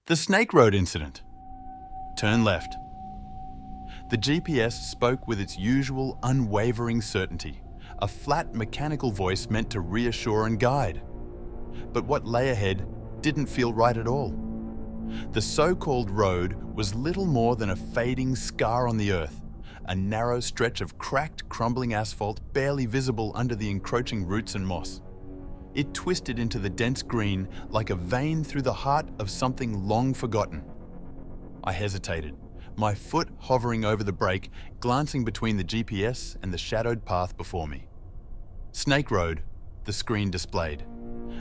The Snake Road incident. Turn left. The GPS spoke with its usual unwavering certainty, a flat mechanical voice meant to reassure and guide. But what lay ahead didn't feel right at all. The so-called road was little more than a fading scar on the earth, a narrow stretch of cracked, crumbling asphalt barely visible under the encroaching roots and moss. It twisted into the dense green like a vein through the heart of something long forgotten. I hesitated, my foot hovering over the brake, glancing between the GPS and the shadowed path before me. Snake Road, the screen displayed,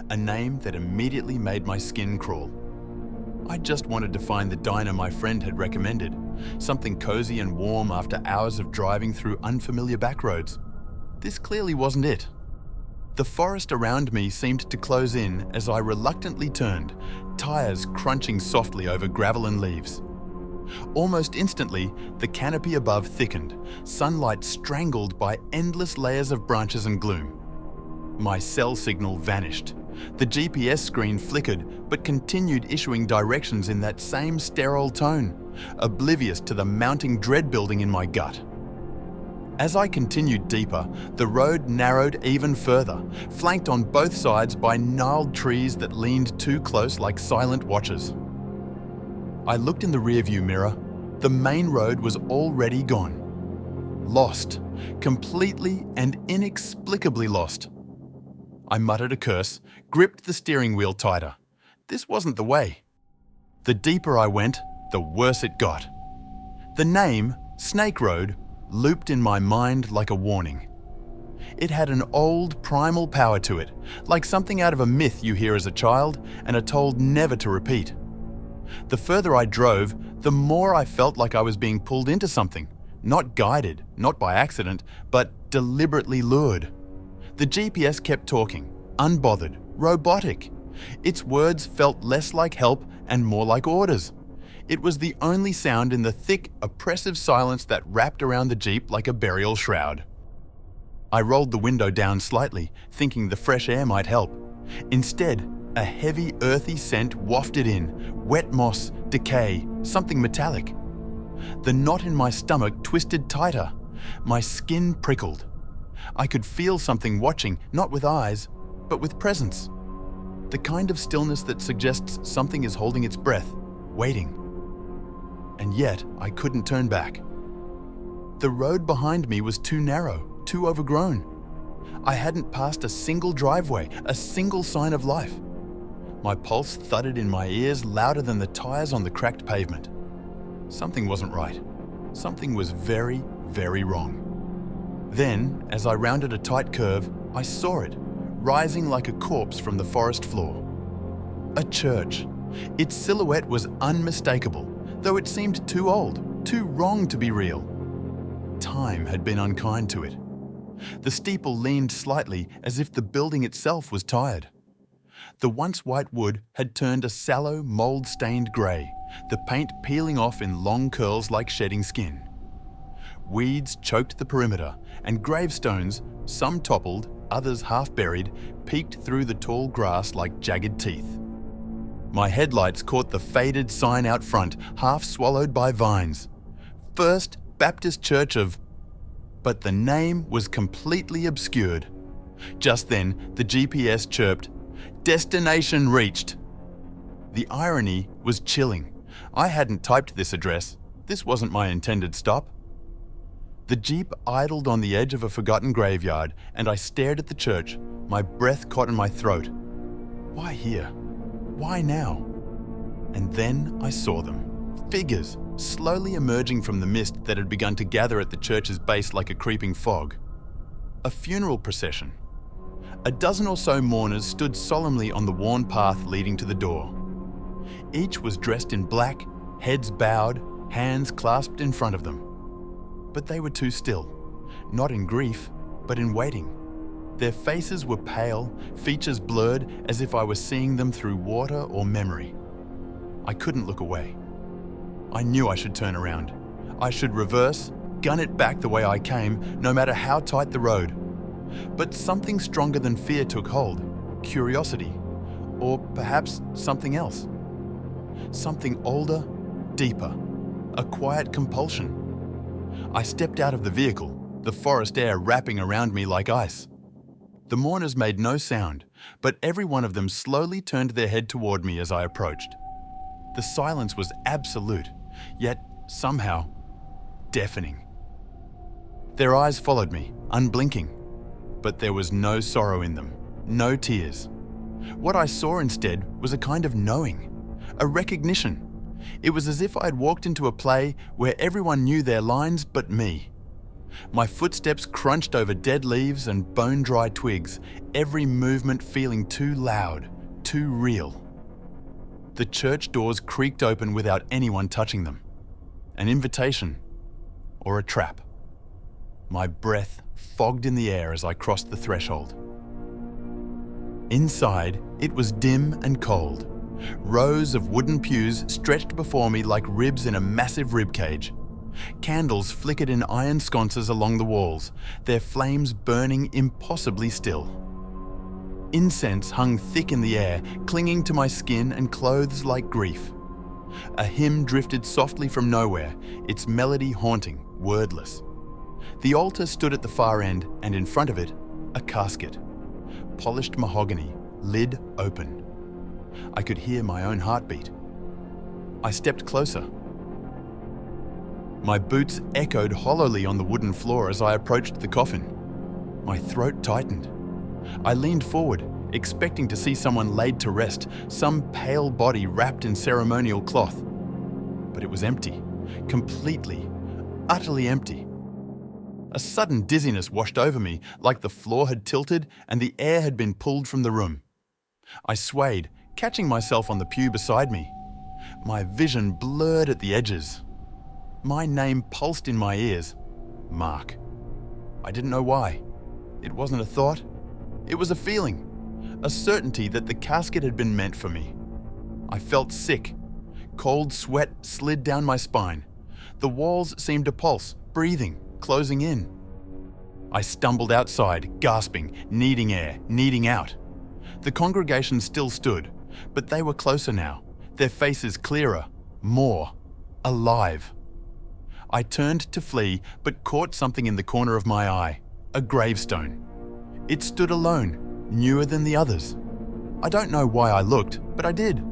a name that immediately made my skin crawl. I just wanted to find the diner my friend had recommended, something cozy and warm after hours of driving through unfamiliar backroads. This clearly wasn't it. The forest around me seemed to close in as I reluctantly turned, tires crunching softly over gravel and leaves. Almost instantly, the canopy above thickened, sunlight strangled by endless layers of branches and gloom. My cell signal vanished. The GPS screen flickered, but continued issuing directions in that same sterile tone, oblivious to the mounting dread building in my gut. As I continued deeper, the road narrowed even further, flanked on both sides by gnarled trees that leaned too close like silent watchers. I looked in the rearview mirror. The main road was already gone. Lost, completely and inexplicably lost. I muttered a curse, gripped the steering wheel tighter. This wasn't the way. The deeper I went, the worse it got. The name, Snake Road, looped in my mind like a warning. It had an old, primal power to it, like something out of a myth you hear as a child and are told never to repeat. The further I drove, the more I felt like I was being pulled into something, not guided, not by accident, but deliberately lured. The GPS kept talking, unbothered, robotic. Its words felt less like help and more like orders. It was the only sound in the thick, oppressive silence that wrapped around the Jeep like a burial shroud. I rolled the window down slightly, thinking the fresh air might help. Instead, a heavy, earthy scent wafted in, wet moss, decay, something metallic. The knot in my stomach twisted tighter. My skin prickled. I could feel something watching, not with eyes, but with presence. The kind of stillness that suggests something is holding its breath, waiting. And yet, I couldn't turn back. The road behind me was too narrow, too overgrown. I hadn't passed a single driveway, a single sign of life. My pulse thudded in my ears louder than the tires on the cracked pavement. Something wasn't right. Something was very, very wrong. Then, as I rounded a tight curve, I saw it, rising like a corpse from the forest floor. A church. Its silhouette was unmistakable, though it seemed too old, too wrong to be real. Time had been unkind to it. The steeple leaned slightly as if the building itself was tired. The once white wood had turned a sallow, mold-stained grey, the paint peeling off in long curls like shedding skin. Weeds choked the perimeter, and gravestones, some toppled, others half-buried, peeked through the tall grass like jagged teeth. My headlights caught the faded sign out front, half swallowed by vines. First Baptist Church of... But the name was completely obscured. Just then, the GPS chirped, "Destination reached." The irony was chilling. I hadn't typed this address. This wasn't my intended stop. The Jeep idled on the edge of a forgotten graveyard, and I stared at the church, my breath caught in my throat. Why here? Why now? And then I saw them. Figures, slowly emerging from the mist that had begun to gather at the church's base like a creeping fog. A funeral procession. A dozen or so mourners stood solemnly on the worn path leading to the door. Each was dressed in black, heads bowed, hands clasped in front of them. But they were too still, not in grief, but in waiting. Their faces were pale, features blurred as if I was seeing them through water or memory. I couldn't look away. I knew I should turn around. I should reverse, gun it back the way I came, no matter how tight the road. But something stronger than fear took hold, curiosity, or perhaps something else. Something older, deeper, a quiet compulsion. I stepped out of the vehicle, the forest air wrapping around me like ice. The mourners made no sound, but every one of them slowly turned their head toward me as I approached. The silence was absolute, yet somehow deafening. Their eyes followed me, unblinking, but there was no sorrow in them, no tears. What I saw instead was a kind of knowing, a recognition. It was as if I had walked into a play where everyone knew their lines but me. My footsteps crunched over dead leaves and bone-dry twigs, every movement feeling too loud, too real. The church doors creaked open without anyone touching them. An invitation or a trap. My breath fogged in the air as I crossed the threshold. Inside, it was dim and cold. Rows of wooden pews stretched before me like ribs in a massive rib cage. Candles flickered in iron sconces along the walls, their flames burning impossibly still. Incense hung thick in the air, clinging to my skin and clothes like grief. A hymn drifted softly from nowhere, its melody haunting, wordless. The altar stood at the far end, and in front of it, a casket. Polished mahogany, lid open. I could hear my own heartbeat. I stepped closer. My boots echoed hollowly on the wooden floor as I approached the coffin. My throat tightened. I leaned forward, expecting to see someone laid to rest, some pale body wrapped in ceremonial cloth. But it was empty, completely, utterly empty. A sudden dizziness washed over me, like the floor had tilted and the air had been pulled from the room. I swayed, catching myself on the pew beside me. My vision blurred at the edges. My name pulsed in my ears. Mark. I didn't know why. It wasn't a thought. It was a feeling. A certainty that the casket had been meant for me. I felt sick. Cold sweat slid down my spine. The walls seemed to pulse, breathing, closing in. I stumbled outside, gasping, needing air, needing out. The congregation still stood, but they were closer now, their faces clearer, more alive. I turned to flee, but caught something in the corner of my eye, a gravestone. It stood alone, newer than the others. I don't know why I looked, but I did.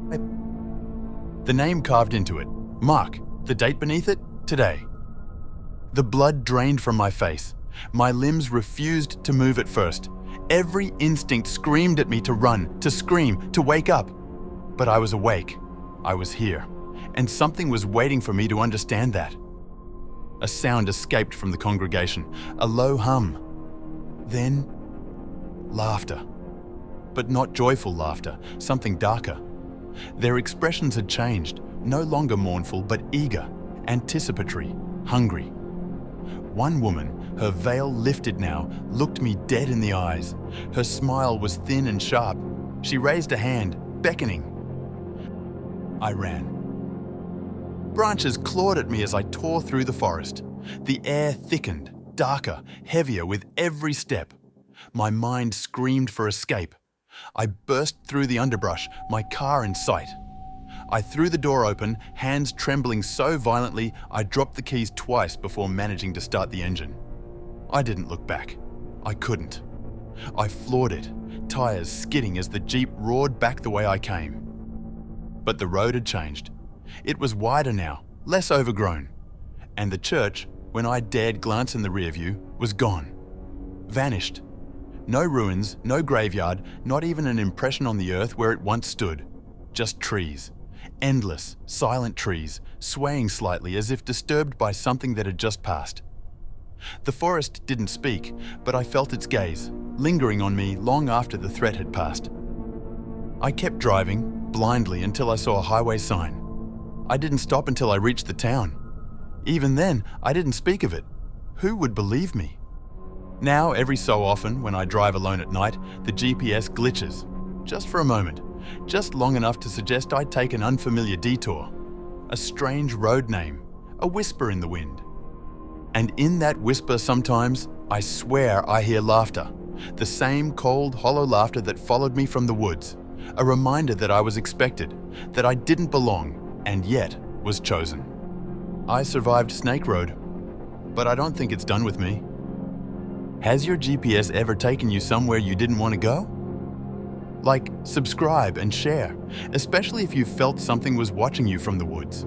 The name carved into it, Mark, the date beneath it, today. The blood drained from my face. My limbs refused to move at first. Every instinct screamed at me to run, to scream, to wake up. But I was awake. I was here. And something was waiting for me to understand that. A sound escaped from the congregation, a low hum. Then, laughter. But not joyful laughter, something darker. Their expressions had changed, no longer mournful, but eager, anticipatory, hungry. One woman, her veil lifted now, looked me dead in the eyes. Her smile was thin and sharp. She raised a hand, beckoning. I ran. Branches clawed at me as I tore through the forest. The air thickened, darker, heavier with every step. My mind screamed for escape. I burst through the underbrush, my car in sight. I threw the door open, hands trembling so violently I dropped the keys twice before managing to start the engine. I didn't look back. I couldn't. I floored it, tires skidding as the Jeep roared back the way I came. But the road had changed. It was wider now, less overgrown. And the church, when I dared glance in the rearview, was gone. Vanished. No ruins, no graveyard, not even an impression on the earth where it once stood. Just trees. Endless, silent trees, swaying slightly as if disturbed by something that had just passed. The forest didn't speak, but I felt its gaze, lingering on me long after the threat had passed. I kept driving, blindly, until I saw a highway sign. I didn't stop until I reached the town. Even then, I didn't speak of it. Who would believe me? Now, every so often, when I drive alone at night, the GPS glitches. Just for a moment. Just long enough to suggest I take an unfamiliar detour. A strange road name. A whisper in the wind. And in that whisper sometimes, I swear I hear laughter. The same cold, hollow laughter that followed me from the woods. A reminder that I was expected, that I didn't belong, and yet was chosen. I survived Snake Road, but I don't think it's done with me. Has your GPS ever taken you somewhere you didn't want to go? Like, subscribe and share, especially if you felt something was watching you from the woods.